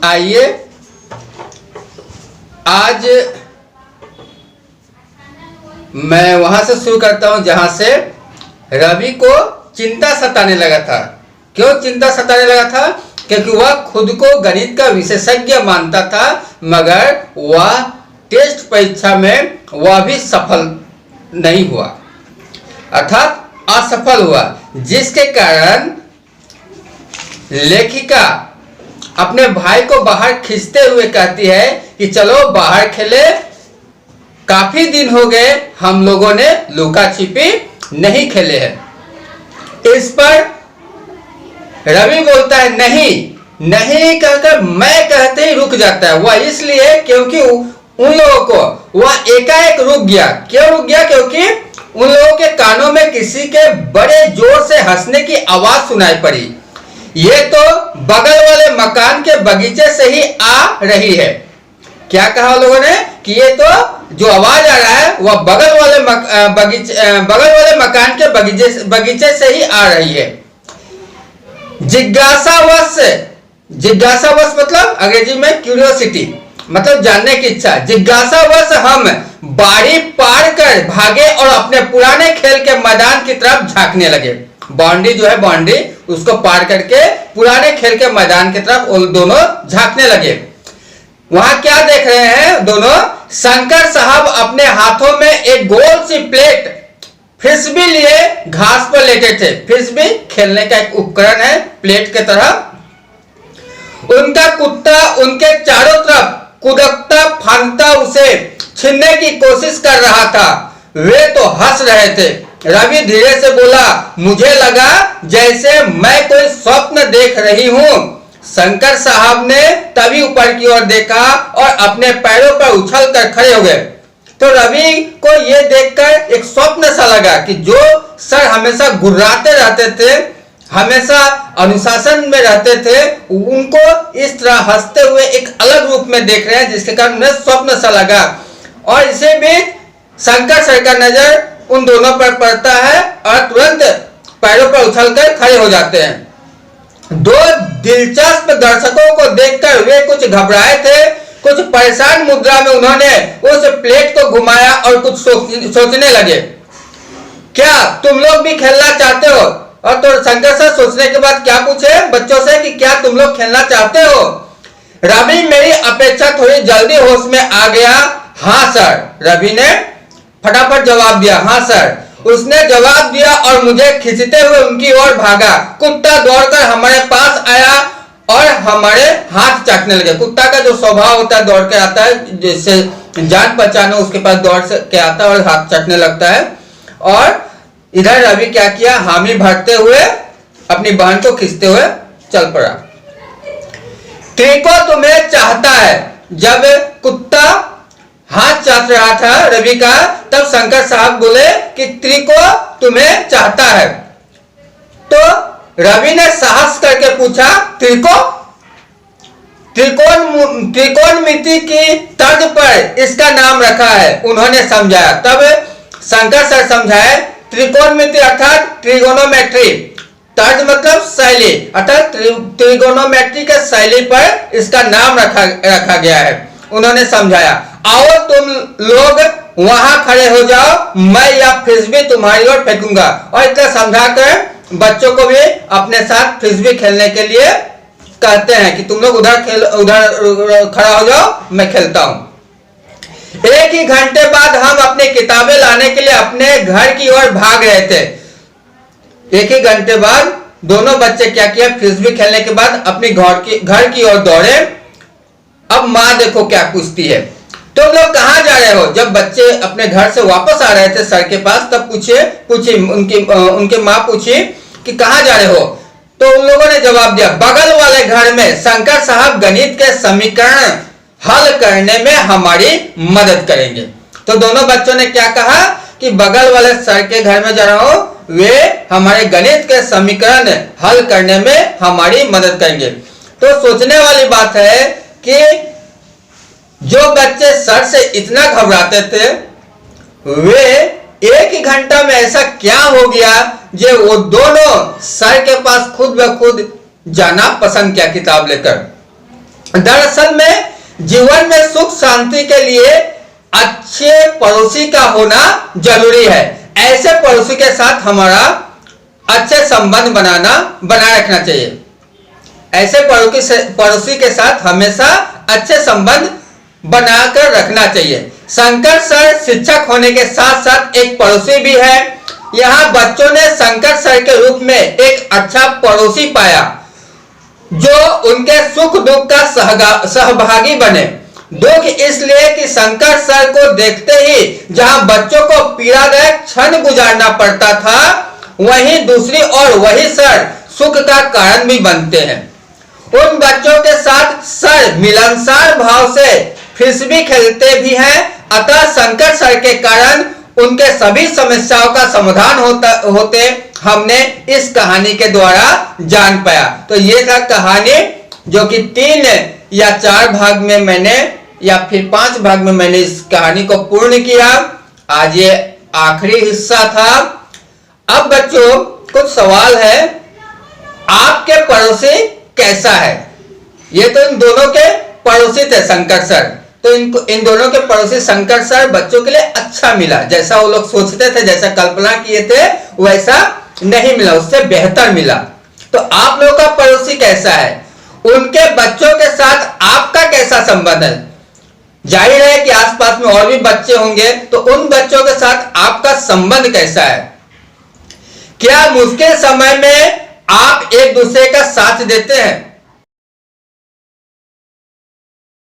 आइए आज मैं वहां से शुरू करता हूं जहां से रवि को चिंता सताने लगा था। क्यों चिंता सताने लगा था? क्योंकि वह खुद को गणित का विशेषज्ञ मानता था, मगर वह टेस्ट परीक्षा में वह भी सफल नहीं हुआ, अर्थात असफल हुआ, जिसके कारण लेखिका अपने भाई को बाहर खींचते हुए कहती है कि चलो बाहर खेले, काफी दिन हो गए हम लोगों ने लुका छिपी नहीं खेले हैं। इस पर रवि बोलता है नहीं नहीं कहकर मैं कहते ही रुक जाता है। वह इसलिए क्योंकि उन लोगों को वह एकाएक रुक गया। क्यों रुक गया? क्योंकि उन लोगों के कानों में किसी के बड़े जोर से हंसने की आवाज सुनाई पड़ी। ये तो बगल वाले मकान के बगीचे से ही आ रही है। क्या कहा लोगों ने कि ये तो जो आवाज आ रहा है वह बगल वाले मकान के बगीचे से ही आ रही है। जिज्ञासावश मतलब अंग्रेजी में क्यूरियोसिटी, मतलब जानने की इच्छा। जिज्ञासावश हम बाड़ी पार कर भागे और अपने पुराने खेल के मैदान की तरफ झांकने लगे। बाउंड्री जो है, बाउंड्री उसको पार करके पुराने खेल के मैदान की तरफ दोनों झांकने लगे। वहां क्या देख रहे हैं दोनों? शंकर साहब अपने हाथों में एक गोल सी प्लेट फ्रिस्बी लिए घास पर लेटे थे। फ्रिस्बी खेलने का एक उपकरण है, प्लेट के तरह। उनका कुत्ता उनके चारों तरफ कुदकता फांदता उसे छीनने की कोशिश कर रहा था। वे तो हंस रहे थे। रवि धीरे से बोला, मुझे लगा जैसे मैं कोई स्वप्न देख रही हूं। शंकर साहब ने तभी ऊपर की ओर देखा और अपने पैरों पर उछल कर खड़े हो गए। तो रवि को यह देखकर एक स्वप्न सा लगा कि जो सर हमेशा गुर्राते रहते थे, हमेशा अनुशासन में रहते थे, उनको इस तरह हंसते हुए एक अलग रूप में देख रहे हैं, जिसके कारण उन्हें स्वप्न सा लगा। और इसे भी शंकर सर का नजर उन दोनों पर पड़ता है और तुरंत पैरों पर उछलकर खड़े हो जाते हैं। दो दिलचस्प दर्शकों को देखकर वे कुछ घबराए थे। कुछ परेशान मुद्रा में उन्होंने उस प्लेट को घुमाया और कुछ सोचने लगे। क्या तुम लोग भी खेलना चाहते हो? और तो शंकर सर सोचने के बाद क्या पूछे बच्चों से कि क्या तुम लोग खेलना चाहते हो? रवि मेरी अपेक्षा थोड़ी जल्दी होश में आ गया। हाँ सर, रवि ने फटाफट जवाब दिया। हाँ सर, उसने जवाब दिया और मुझे खींचते हुए उनकी ओर भागा। कुत्ता दौड़कर हमारे पास आया और हमारे हाथ चाटने लगे। कुत्ता का जो स्वभाव होता है, दौड़ के आता है, जैसे जान पहचानो उसके पास दौड़ के आता है और हाथ चाटने लगता है। और इधर रवि क्या किया? हामी भरते हुए अपनी बहन को खींचते हुए चल पड़ा। त्रिको तुम्हें चाहता है। जब कुत्ता हाथ चाट रहा था रवि का, तब शंकर साहब बोले कि त्रिको तुम्हें चाहता है। तो रवि ने साहस करके पूछा, त्रिको? त्रिकोणमिति की तर्ज पर इसका नाम रखा है, उन्होंने समझाया। तब शंकर सर समझाए, त्रिकोणमिति अर्थात ट्रिगोनोमेट्री, तर्ज मतलब शैली, अर्थात ट्रिगोनोमेट्री के शैली पर इसका नाम रखा गया है, उन्होंने समझाया। आओ तुम लोग वहां खड़े हो जाओ, मैं या फ्रिस्बी तुम्हारी ओर फेंकूंगा। और इतना समझाकर बच्चों को भी अपने साथ फ्रिस्बी खेलने के लिए कहते हैं कि तुम लोग उधर खड़ा हो जाओ, मैं खेलता हूं। एक ही घंटे बाद हम अपनी किताबें लाने के लिए अपने घर की ओर भाग रहे थे। एक ही घंटे बाद दोनों बच्चे क्या किया? फ्रिस्बी खेलने के बाद अपनी घर की ओर दौड़े। अब माँ देखो क्या पूछती है, तुम लोग कहां जा रहे हो? जब बच्चे अपने घर से वापस आ रहे थे सर के पास, तब पूछी उनके माँ पूछी कि कहां जा रहे हो? तो उन लोगों ने जवाब दिया, बगल वाले घर में शंकर साहब गणित के समीकरण हल करने में हमारी मदद करेंगे। तो दोनों बच्चों ने क्या कहा कि बगल वाले सर के घर में जा रहा हूं, वे हमारे गणित के समीकरण हल करने में हमारी मदद करेंगे। तो सोचने वाली बात है कि जो बच्चे सर से इतना घबराते थे, वे एक ही घंटा में ऐसा क्या हो गया जो वो दोनों सर के पास खुद ब खुद जाना पसंद किया किताब लेकर। दरअसल में जीवन में सुख शांति के लिए अच्छे पड़ोसी का होना जरूरी है। ऐसे पड़ोसी के साथ हमारा अच्छे संबंध बनाए रखना चाहिए। ऐसे पड़ोसी के साथ हमेशा अच्छे संबंध बनाकर रखना चाहिए। शंकर सर शिक्षक होने के साथ साथ एक पड़ोसी भी है। यहाँ बच्चों ने शंकर सर के रूप में एक अच्छा पड़ोसी पाया जो उनके सुख दुख का सहभागी बने। दुख इसलिए कि शंकर सर को देखते ही जहां बच्चों को पीड़ादायक क्षण गुजारना पड़ता था, वहीं दूसरी ओर वही सर सुख का कारण भी बनते हैं। उन बच्चों के साथ सर मिलनसार भाव से फ्रिस्बी खेलते भी हैं। अतः शंकर सर के कारण उनके सभी समस्याओं का समाधान होते हमने इस कहानी के द्वारा जान पाया। तो ये था कहानी जो कि 3 या 4 भाग में मैंने या फिर 5 भाग में मैंने इस कहानी को पूर्ण किया। आज ये आखिरी हिस्सा था। अब बच्चों कुछ सवाल है। आपके पड़ोसी कैसा है? ये तो इन दोनों के पड़ोसी थे शंकर सर, तो इन दोनों के पड़ोसी शंकर सर बच्चों के लिए अच्छा मिला। जैसा वो लोग सोचते थे, जैसा कल्पना किए थे, वैसा नहीं मिला, उससे बेहतर मिला। तो आप लोगों का पड़ोसी कैसा है? उनके बच्चों के साथ आपका कैसा संबंध है? जाहिर है कि आसपास में और भी बच्चे होंगे, तो उन बच्चों के साथ आपका संबंध कैसा है? क्या मुश्किल समय में आप एक दूसरे का साथ देते हैं?